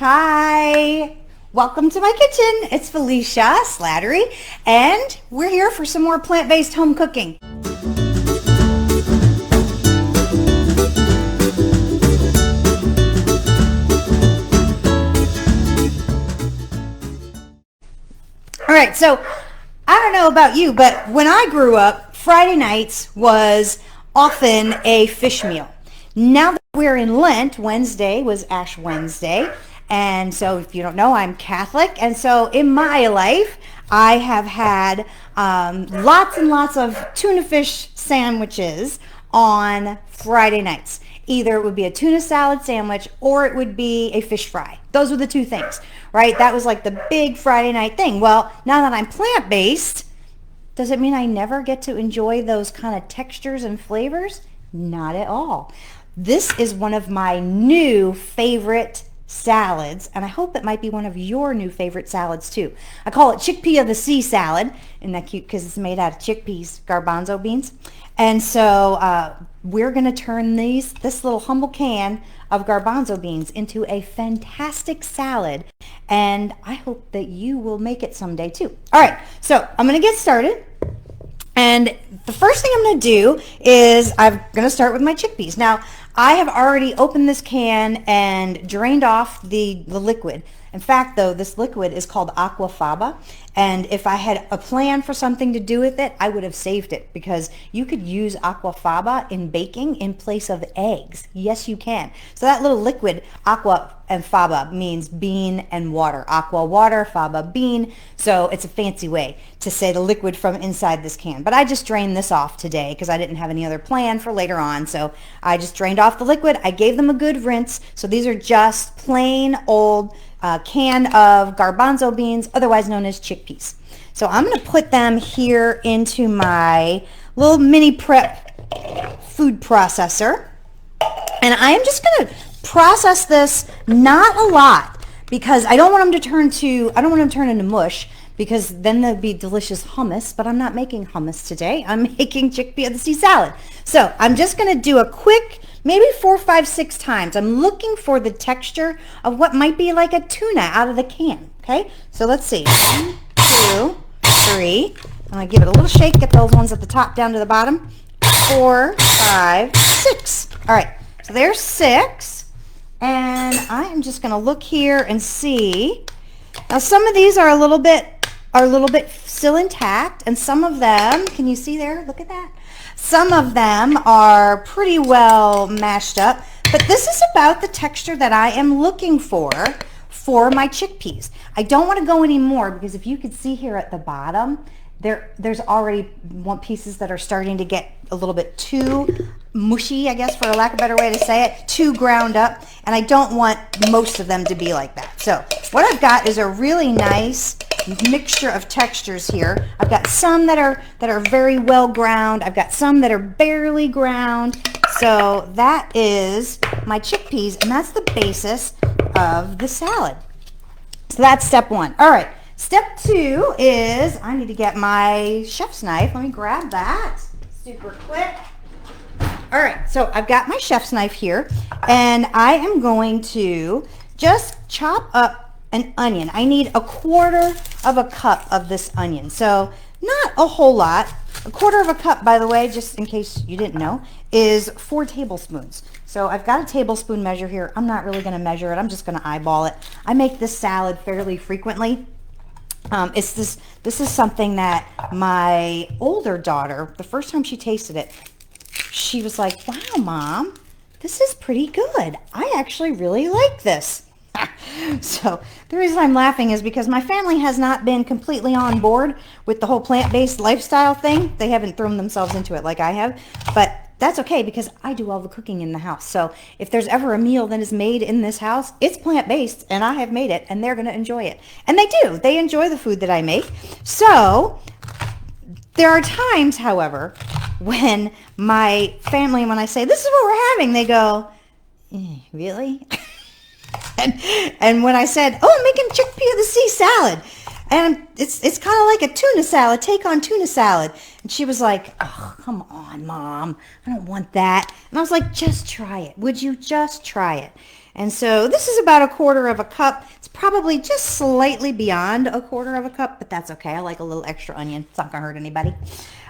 Hi, welcome to my kitchen. It's Felicia, Slattery, and we're here for some more plant-based home cooking. All right, so I don't know about you, but when I grew up, Friday nights was often a fish meal. Now that we're in Lent, Wednesday was Ash Wednesday, and so if you don't know, I'm Catholic, and so in my life, I have had lots and lots of tuna fish sandwiches on Friday nights. Either it would be a tuna salad sandwich or it would be a fish fry. Those were the two things, right? That was like the big Friday night thing. Well, now that I'm plant-based, does it mean I never get to enjoy those kind of textures and flavors? Not at all. This is one of my new favorite salads, and I hope it might be one of your new favorite salads too. I call it Chickpea the sea salad. Isn't that cute? Because it's made out of chickpeas, garbanzo beans. And so we're going to turn this little humble can of garbanzo beans into a fantastic salad, and I hope that you will make it someday too. All right, so I'm going to get started. And the first thing I'm going to do is I'm going to start with my chickpeas. Now, I have already opened this can and drained off the liquid. In fact, though, this liquid is called aquafaba, and if I had a plan for something to do with it, I would have saved it, because you could use aquafaba in baking in place of eggs. Yes, you can. So that little liquid, aqua and faba, means bean and water. Aqua, water, faba, bean. So it's a fancy way to say the liquid from inside this can. But I just drained this off today because I didn't have any other plan for later on. So I just drained off the liquid. I gave them a good rinse. So these are just plain old can of garbanzo beans, otherwise known as chickpeas. So I'm going to put them here into my little mini prep food processor, and I am just going to process this, not a lot, because I don't want them to turn into mush, because then there'd be delicious hummus, but I'm not making hummus today. I'm making chickpea the sea salad. So I'm just going to do a quick, maybe 4, 5, 6 times. I'm looking for the texture of what might be like a tuna out of the can. Okay, so let's see. 1, 2, 3. I'm going to give it a little shake, get those ones at the top down to the bottom. 4, 5, 6. All right, so there's 6. And I am just going to look here and see. Now some of these are a little bit still intact, and some of them, can you see there? Look at that. Some of them are pretty well mashed up, but this is about the texture that I am looking for my chickpeas. I don't want to go any more, because if you could see here at the bottom, there's already pieces that are starting to get a little bit too mushy, I guess, for a lack of a better way to say it, too ground up, and I don't want most of them to be like that. So what I've got is a really nice mixture of textures here. I've got some that are very well ground. I've got some that are barely ground. So that is my chickpeas, and that's the basis of the salad. So that's step 1. All right. Step 2 is I need to get my chef's knife. Let me grab that super quick. All right, so I've got my chef's knife here, and I am going to just chop up an onion. I need 1/4 of a cup of this onion, so not a whole lot. 1/4 of a cup, by the way, just in case you didn't know, is 4 tablespoons. So I've got a tablespoon measure here. I'm not really going to measure it. I'm just going to eyeball it. I make this salad fairly frequently. This is something that my older daughter, the first time she tasted it, she was like, "Wow, Mom, this is pretty good. I actually really like this." So the reason I'm laughing is because my family has not been completely on board with the whole plant-based lifestyle thing. They haven't thrown themselves into it like I have, but that's okay, because I do all the cooking in the house. So if there's ever a meal that is made in this house, it's plant-based, and I have made it, and they're going to enjoy it. And they do. They enjoy the food that I make. So there are times, however, when my family, when I say, "This is what we're having," they go, "Really?" and when I said, "Oh, I'm making chickpea the sea salad," and it's kind of like a tuna salad, take on tuna salad. And she was like, "Oh, come on, Mom. I don't want that." And I was like, "Just try it. Would you just try it?" And so this is about 1/4 of a cup. It's probably just slightly beyond 1/4 of a cup, but that's okay. I like a little extra onion. It's not going to hurt anybody.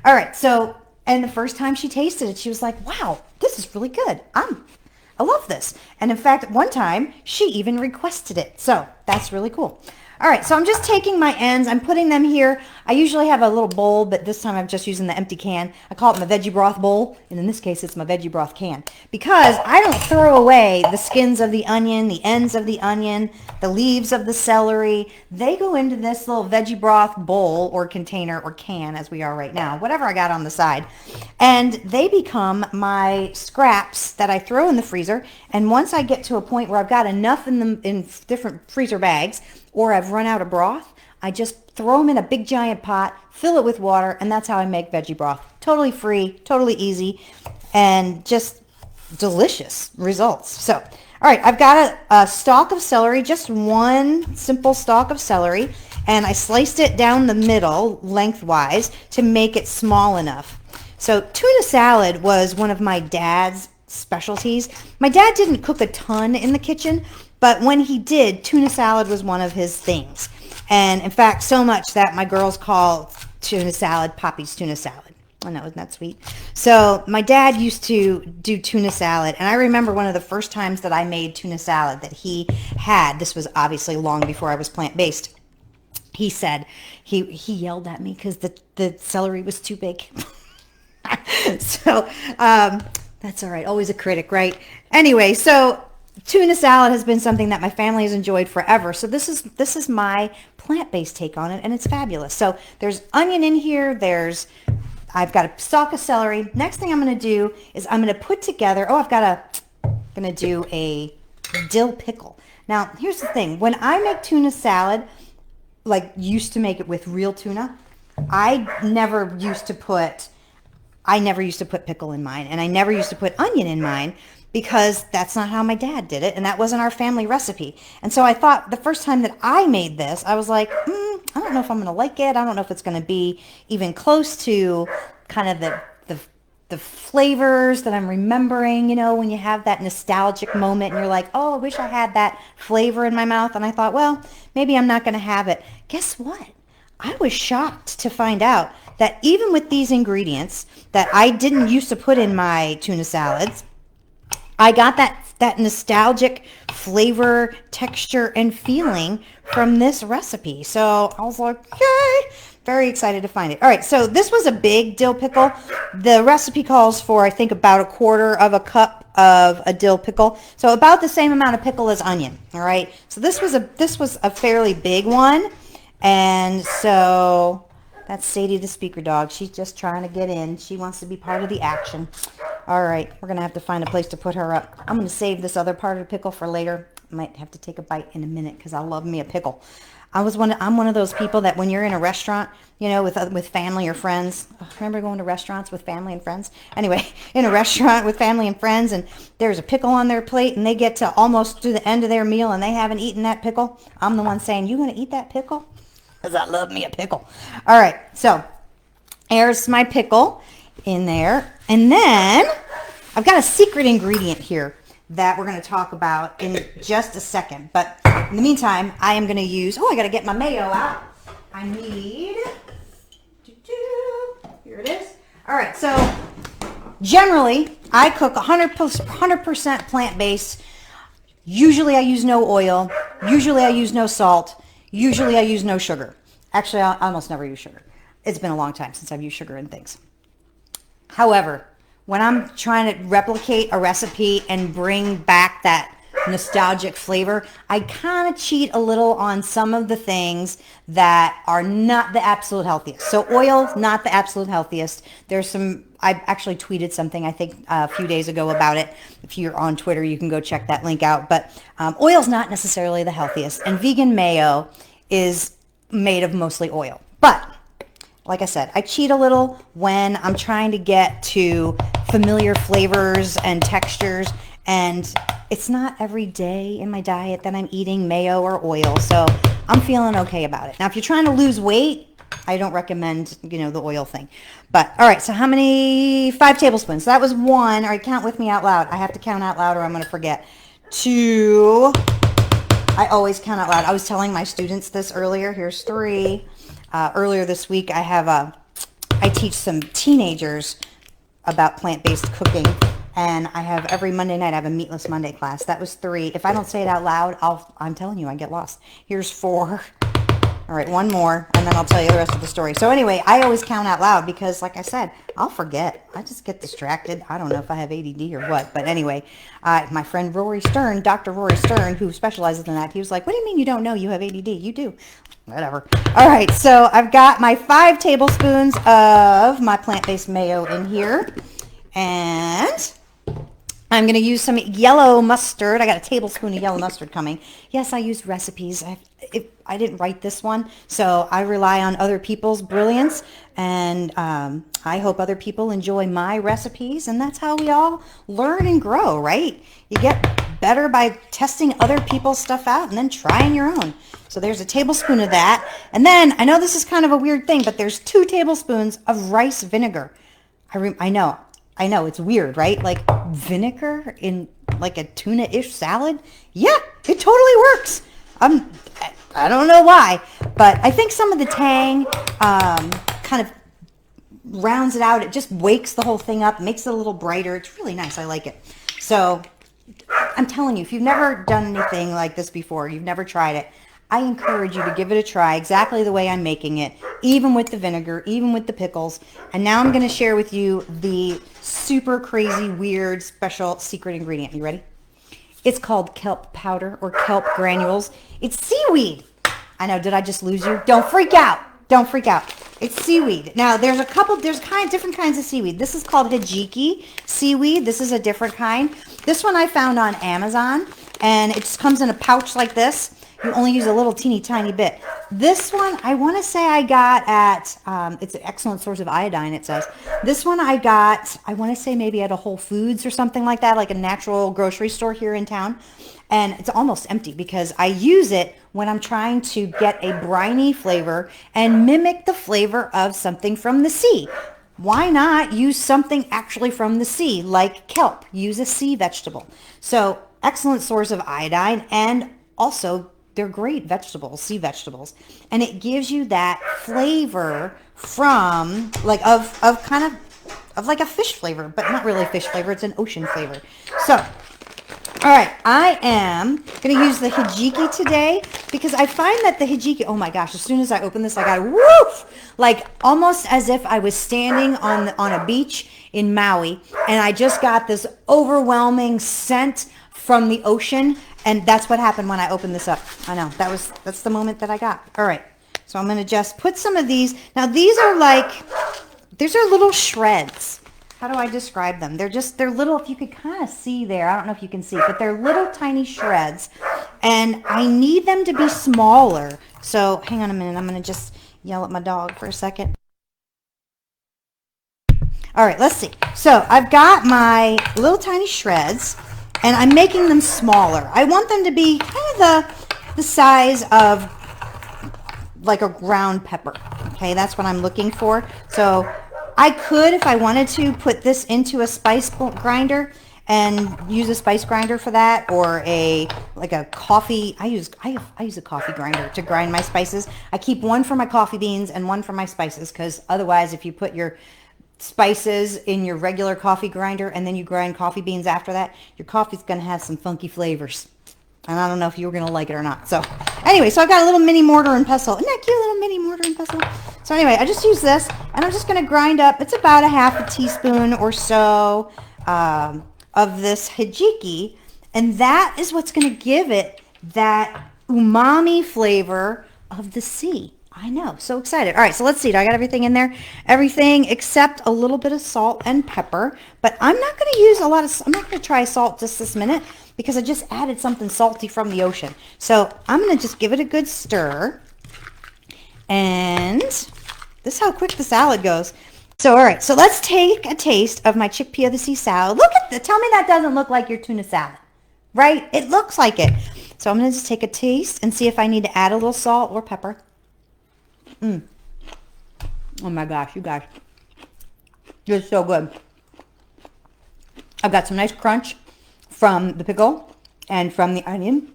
All right, so, and the first time she tasted it, she was like, wow, this is really good. I love this. And in fact, one time she even requested it. So that's really cool. All right, so I'm just taking my ends. I'm putting them here. I usually have a little bowl, but this time I'm just using the empty can. I call it my veggie broth bowl, and in this case, it's my veggie broth can. Because I don't throw away the skins of the onion, the ends of the onion, the leaves of the celery. They go into this little veggie broth bowl or container or can, as we are right now, whatever I got on the side. And they become my scraps that I throw in the freezer. And once I get to a point where I've got enough in different freezer bags, or I've run out of broth, I just throw them in a big giant pot, fill it with water, and that's how I make veggie broth. Totally free, totally easy, and just delicious results. So, all right, I've got a stalk of celery, just one simple stalk of celery, and I sliced it down the middle lengthwise to make it small enough. So tuna salad was one of my dad's specialties. My dad didn't cook a ton in the kitchen, but when he did, tuna salad was one of his things. And in fact, so much that my girls call tuna salad Poppy's tuna salad. I know, isn't that sweet? So my dad used to do tuna salad, and I remember one of the first times that I made tuna salad that he had. This was obviously long before I was plant-based. He said, he yelled at me because the celery was too big. So that's all right. Always a critic, right? Anyway, so tuna salad has been something that my family has enjoyed forever. So this is my plant-based take on it, and it's fabulous. So there's onion in here. I've got a stalk of celery. Next thing I'm going to do is I'm going to put together. Oh, going to do a dill pickle. Now here's the thing. When I make tuna salad, like used to make it with real tuna, I never used to put pickle in mine, and I never used to put onion in mine, because that's not how my dad did it, and that wasn't our family recipe. And so I thought the first time that I made this, I was like, I don't know if I'm going to like it. I don't know if it's going to be even close to kind of the flavors that I'm remembering, when you have that nostalgic moment and you're like, oh, I wish I had that flavor in my mouth. And I thought, well, maybe I'm not going to have it. Guess what? I was shocked to find out that even with these ingredients that I didn't used to put in my tuna salads, I got that nostalgic flavor, texture, and feeling from this recipe. So I was like, yay! Very excited to find it. All right, so this was a big dill pickle. The recipe calls for, I think, about 1/4 of a cup of a dill pickle. So about the same amount of pickle as onion. All right. So this was a fairly big one, and so that's Sadie the speaker dog. She's just trying to get in. She wants to be part of the action. All right, we're going to have to find a place to put her up. I'm going to save this other part of the pickle for later. I might have to take a bite in a minute because I love me a pickle. I'm one of those people that when you're in a restaurant, with family or friends. Remember going to restaurants with family and friends? Anyway, in a restaurant with family and friends, and there's a pickle on their plate, and they get to almost to the end of their meal, and they haven't eaten that pickle. I'm the one saying, you going to eat that pickle? Because I love me a pickle. All right, so there's my pickle in there. And then I've got a secret ingredient here that we're going to talk about in just a second. But in the meantime, I am going to use, I got to get my mayo out. I need, here it is. All right, so generally, I cook 100% plant-based. Usually I use no oil. Usually I use no salt. Usually I use no sugar. Actually, I almost never use sugar. It's been a long time since I've used sugar in things. However, when I'm trying to replicate a recipe and bring back that nostalgic flavor, I kind of cheat a little on some of the things that are not the absolute healthiest. So oil, not the absolute healthiest. I actually tweeted something, I think, a few days ago about it. If you're on Twitter, you can go check that link out. But oil's not necessarily the healthiest. And vegan mayo is made of mostly oil. But like I said, I cheat a little when I'm trying to get to familiar flavors and textures, and it's not every day in my diet that I'm eating mayo or oil, so I'm feeling okay about it. Now, if you're trying to lose weight, I don't recommend, the oil thing. But, all right, so how many? 5 tablespoons. So that was 1. All right, count with me out loud. I have to count out loud or I'm going to forget. 2. I always count out loud. I was telling my students this earlier. Here's 3. Earlier this week, I teach some teenagers about plant-based cooking, and I have every Monday night I have a Meatless Monday class. That was 3. If I don't say it out loud, I'm telling you, I get lost. Here's 4. All right, 1 more, and then I'll tell you the rest of the story. So anyway, I always count out loud because, like I said, I'll forget. I just get distracted. I don't know if I have ADD or what, but anyway, my friend Rory Stern, Dr. Rory Stern, who specializes in that, he was like, what do you mean you don't know you have ADD? You do. Whatever. All right, so I've got my 5 tablespoons of my plant-based mayo in here, and I'm going to use some yellow mustard. I got a tablespoon of yellow mustard coming. Yes, I used recipes. I didn't write this one, so I rely on other people's brilliance, and I hope other people enjoy my recipes, and that's how we all learn and grow, right? You get better by testing other people's stuff out and then trying your own. So there's a tablespoon of that, and then I know this is kind of a weird thing, but there's 2 tablespoons of rice vinegar. I know, it's weird, right? Like vinegar in like a tuna-ish salad? Yeah, it totally works. I don't know why, but I think some of the tang kind of rounds it out. It just wakes the whole thing up, makes it a little brighter. It's really nice. I like it. So I'm telling you, if you've never done anything like this before, you've never tried it, I encourage you to give it a try exactly the way I'm making it, even with the vinegar, even with the pickles. And now I'm going to share with you the super crazy, weird, special secret ingredient. You ready? It's called kelp powder or kelp granules. It's seaweed. I know, did I just lose you? Don't freak out. Don't freak out. It's seaweed. Now, there's different kinds of seaweed. This is called hijiki seaweed. This is a different kind. This one I found on Amazon, and it just comes in a pouch like this. You only use a little teeny tiny bit. This one, I want to say I got at, it's an excellent source of iodine, it says. This one I got, I want to say maybe at a Whole Foods or something like that, like a natural grocery store here in town. And it's almost empty because I use it when I'm trying to get a briny flavor and mimic the flavor of something from the sea. Why not use something actually from the sea, like kelp? Use a sea vegetable. So excellent source of iodine, and also they're great vegetables, sea vegetables. And it gives you that flavor from like of like a fish flavor, but not really fish flavor. It's an ocean flavor. So, all right, I am going to use the hijiki today because I find that the hijiki, oh my gosh, as soon as I open this, I got woof, like almost as if I was standing on a beach in Maui, and I just got this overwhelming scent from the ocean. And that's what happened when I opened this up. I know, that's the moment that I got. All right, so I'm going to just put some of these. Now, these are little shreds. How do I describe them? They're little, if you could kind of see there, I don't know if you can see, but they're little tiny shreds. And I need them to be smaller. So hang on a minute, I'm going to just yell at my dog for a second. All right, let's see. So I've got my little tiny shreds, and I'm making them smaller. I want them to be kind of the size of like a ground pepper. Okay, that's what I'm looking for. So I could, if I wanted to, put this into a spice grinder and use a spice grinder for that, or a coffee. I use a coffee grinder to grind my spices. I keep one for my coffee beans and one for my spices, because otherwise, if you put your spices in your regular coffee grinder and then you grind coffee beans after that, your coffee's going to have some funky flavors. And I don't know if you're going to like it or not. So anyway, so I've got a little mini mortar and pestle. Isn't that cute, little mini mortar and pestle? So anyway, I just use this, and I'm just going to grind up, it's about a half a teaspoon or so of this hijiki. And that is what's going to give it that umami flavor of the sea. I know, so excited. All right, so let's see. Do I got everything in there? Everything except a little bit of salt and pepper. But I'm not going to use a lot of, I'm not going to try salt just this minute because I just added something salty from the ocean. So I'm going to just give it a good stir. And this is how quick the salad goes. So, all right, so let's take a taste of my chickpea of the sea salad. Look at that. Tell me that doesn't look like your tuna salad, right? It looks like it. So I'm going to just take a taste and see if I need to add a little salt or pepper. Oh my gosh, you guys. It's so good. I've got some nice crunch from the pickle. and from the onion.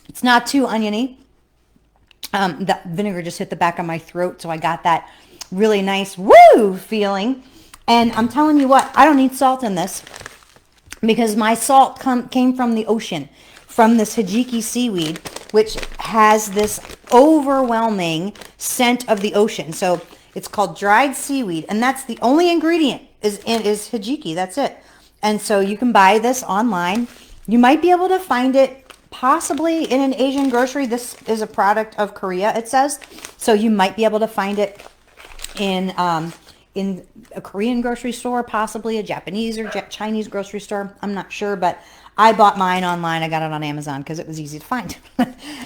It's not too oniony. The vinegar just hit the back of my throat, so I got that really nice woo feeling. And I'm telling you what, I don't need salt in this because my salt came from the ocean, from this hijiki seaweed, which has this overwhelming scent of the ocean. So it's called dried seaweed, and that's the only ingredient is hijiki. That's it. And so you can buy this online. You might be able to find it possibly in an Asian grocery. This is a product of Korea, it says. So you might be able to find it in a Korean grocery store, possibly a Japanese or Chinese grocery store. I'm not sure, but I bought mine online. I got it on Amazon because it was easy to find.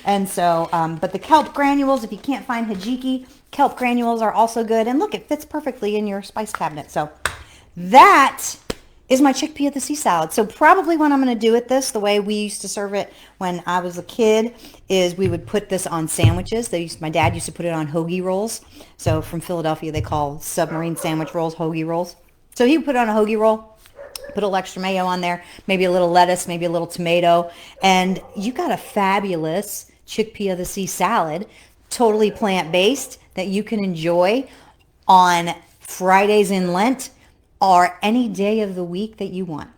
And so, but the kelp granules, if you can't find hijiki, kelp granules are also good. And look, it fits perfectly in your spice cabinet. So that is my chickpea of the sea salad. So probably what I'm going to do with this, the way we used to serve it when I was a kid, is we would put this on sandwiches. My dad used to put it on hoagie rolls. So from Philadelphia, they call submarine sandwich rolls hoagie rolls. So he would put it on a hoagie roll, put a little extra mayo on there, maybe a little lettuce, maybe a little tomato, and you got a fabulous chickpea of the sea salad, totally plant-based, that you can enjoy on Fridays in Lent or any day of the week that you want.